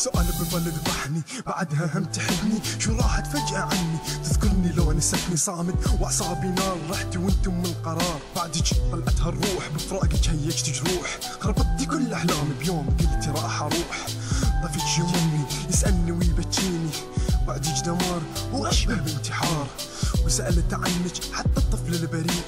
سؤال ببالي ذبحني بعدها هم تحبني، شو راحت فجأة عني؟ تذكرني لو نسيتني صامد واعصابي نار، رحتي وانتم من القرار، بعدك طلعتها الروح بفراقك هيجت جروح، خربطتي كل احلامي بيوم قلتي راح اروح. ضفك يومي يسألني ويبكيني، بعدك دمار واشبه بانتحار، وسألت عنك حتى الطفل البريء،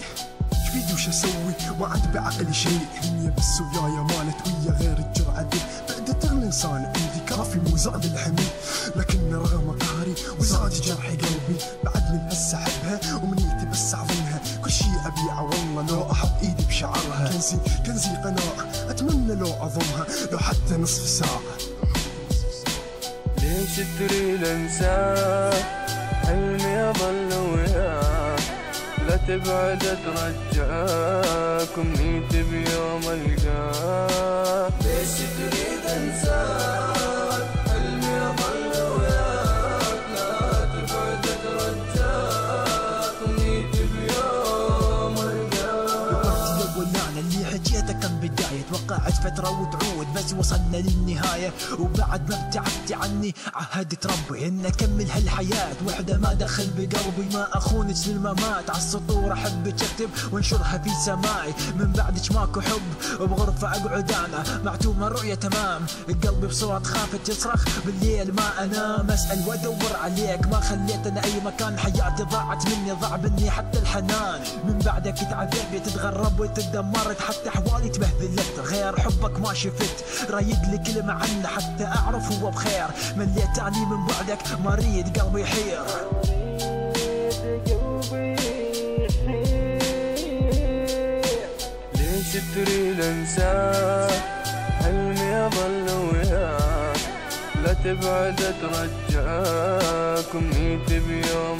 شبيدي وش اسوي ما عاد بعقلي شيء. الدنيا بس ويايا مالت ويا غير الجرعة دي، بعدت الانسان عندي كافي مو زاد الحمي، لكن رغم قهري وزاد جرح قلبي، بعد من هسه احبها ومنيتي بس اعظمها، كل شي ابيعه والله لو احط ايدي بشعرها، كنزي قناعة اتمنى لو اضمها لو حتى نصف ساعة. ليش تريد انساك؟ حلمي اظل وياك، لا تبعد اترجاك، امنيتي بيوم القاك. ليش تريد انساك؟ حلمي اظل وياك، لا تبعد اترجاك، امنيتي بيوم القاك. وقت الاول انا اللي حكيته كان بداية، توقعت فترة وتعود بس وصلنا للنهاية، وبعد ما ابتعدت عني عهدت ربي ان اكمل هالحياة وحدة ما دخل بقلبي، ما اخونك للممات، عالسطور احبك اكتب وانشرها في سماعي، من بعدك ماكو حب بغرفة اقعد انا معتومة الرؤية تمام، قلبي بصوت خافت يصرخ بالليل ما انام، اسأل وادور عليك ما خليت انا اي مكان، حياتي ضاعت مني ضاع مني حتى الحنان، من بعدك تعذبت تغربت تدمرت، حتى احوالي تبهدلت غير حبك ما شفت، رايد لي كلمة عنه حتى اعرف هو بخير، مليت عني من بعدك مريض قلبي يحير. ليش تريد انساك؟ حلمي اظل وياك، لا تبعد اترجاك، امنيتي بيوم